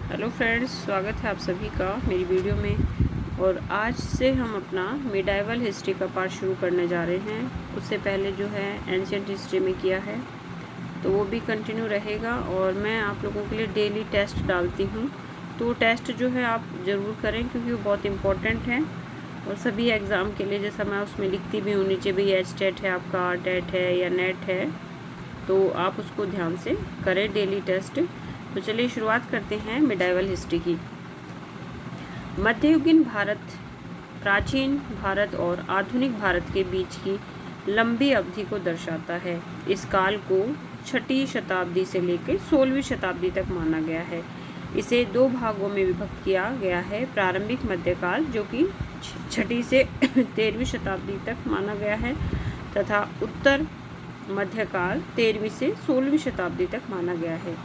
Hello friends, स्वागत है आप सभी का मेरी वीडियो में। और आज से हम अपना मिडाइवल हिस्ट्री का पार्ट शुरू करने जा रहे हैं। उससे पहले जो है एंशिएंट हिस्ट्री में किया है तो वो भी कंटिन्यू रहेगा। और मैं आप लोगों के लिए डेली टेस्ट डालती हूँ, तो टेस्ट जो है आप ज़रूर करें क्योंकि वो बहुत इम्पोर्टेंट है और सभी एग्ज़ाम के लिए। जैसा मैं उसमें लिखती भी हूँ नीचे भी, एच टेट है आपका, टेट है या नेट है, तो आप उसको ध्यान से करें डेली टेस्ट। तो चलिए शुरुआत करते हैं मिडाइवल हिस्ट्री की। मध्ययुगीन भारत प्राचीन भारत और आधुनिक भारत के बीच की लंबी अवधि को दर्शाता है। इस काल को 6वीं शताब्दी से लेकर 16वीं शताब्दी तक माना गया है। इसे दो भागों में विभक्त किया गया है। प्रारंभिक मध्यकाल जो कि 6वीं से 13वीं शताब्दी तक माना गया है, तथा उत्तर मध्यकाल 13वीं से 16वीं शताब्दी तक माना गया है,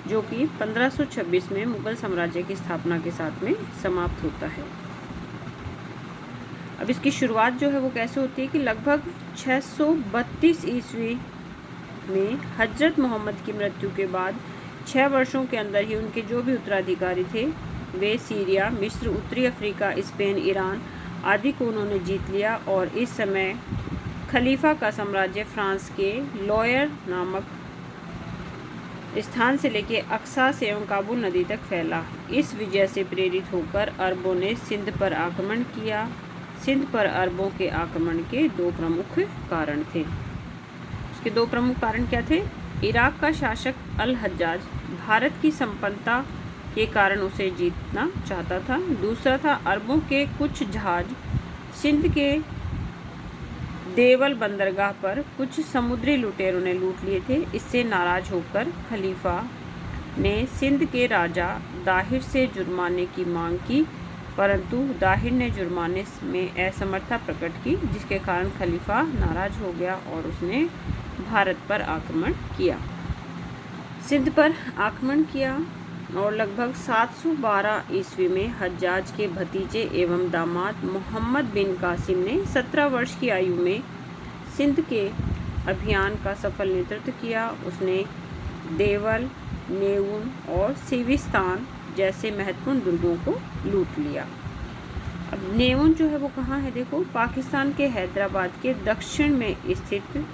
जो कि 1526 में मुगल साम्राज्य की स्थापना के साथ में समाप्त होता है। अब इसकी शुरुआत जो है वो कैसे होती है कि लगभग 632 ईस्वी में हजरत मोहम्मद की मृत्यु के बाद 6 वर्षों के अंदर ही उनके जो भी उत्तराधिकारी थे वे सीरिया, मिस्र, उत्तरी अफ्रीका, स्पेन, ईरान आदि को उन्होंने जीत लिया। और इस समय खलीफा का साम्राज्य फ्रांस के लॉयर नामक स्थान से लेकर अक्सास एवं काबुल नदी तक फैला। इस विजय से प्रेरित होकर अरबों ने सिंध पर आक्रमण किया। सिंध पर अरबों के आक्रमण के दो प्रमुख कारण थे। उसके दो प्रमुख कारण क्या थे? इराक का शासक अल हज्जाज भारत की संपन्नता के कारण उसे जीतना चाहता था। दूसरा था अरबों के कुछ जहाज सिंध के देवल बंदरगाह पर कुछ समुद्री लुटेरों ने लूट लिए थे। इससे नाराज होकर खलीफा ने सिंध के राजा दाहिर से जुर्माने की मांग की, परंतु दाहिर ने जुर्माने में असमर्थता प्रकट की, जिसके कारण खलीफा नाराज हो गया और उसने भारत पर आक्रमण किया। सिंध पर आक्रमण किया और लगभग 712 ईस्वी में हज्जाज के भतीजे एवं दामाद मोहम्मद बिन कासिम ने 17 वर्ष की आयु में सिंध के अभियान का सफल नेतृत्व किया। उसने देवल, नेउन और सिविस्तान जैसे महत्वपूर्ण दुर्गों को लूट लिया। अब नेउन जो है वो कहाँ है? देखो, पाकिस्तान के हैदराबाद के दक्षिण में स्थित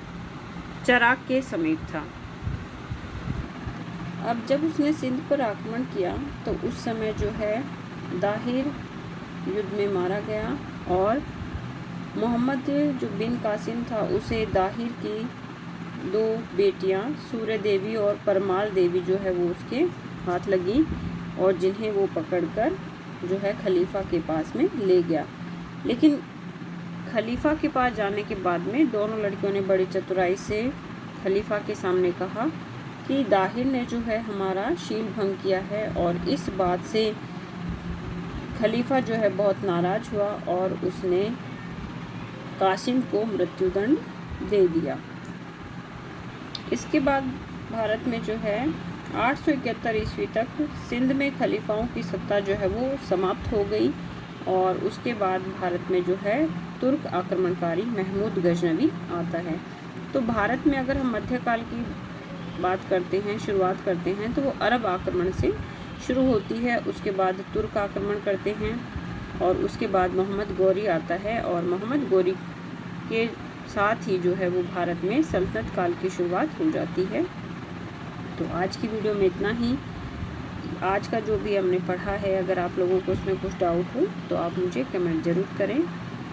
चराग के समीप था। अब जब उसने सिंध पर आक्रमण किया तो उस समय जो है दाहिर युद्ध में मारा गया और मोहम्मद जो बिन कासिम था उसे दाहिर की दो बेटियां सूर्य देवी और परमाल देवी जो है वो उसके हाथ लगी और जिन्हें वो पकड़कर जो है खलीफा के पास में ले गया। लेकिन खलीफा के पास जाने के बाद में दोनों लड़कियों ने बड़ी चतुराई से खलीफा के सामने कहा कि दाहिर ने जो है हमारा शील भंग किया है, और इस बात से खलीफा जो है बहुत नाराज हुआ और उसने कासिम को मृत्युदंड दे दिया। इसके बाद भारत में जो है 871 ईस्वी तक सिंध में खलीफाओं की सत्ता जो है वो समाप्त हो गई। और उसके बाद भारत में जो है तुर्क आक्रमणकारी महमूद गजनवी आता है। तो भारत में अगर हम मध्यकाल की बात करते हैं, शुरुआत करते हैं, तो वो अरब आक्रमण से शुरू होती है। उसके बाद तुर्क आक्रमण करते हैं और उसके बाद मोहम्मद गौरी आता है, और मोहम्मद गौरी के साथ ही जो है वो भारत में सल्तनत काल की शुरुआत हो जाती है। तो आज की वीडियो में इतना ही। आज का जो भी हमने पढ़ा है, अगर आप लोगों को उसमें कुछ डाउट हो तो आप मुझे कमेंट ज़रूर करें।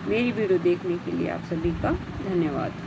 मेरी वीडियो देखने के लिए आप सभी का धन्यवाद।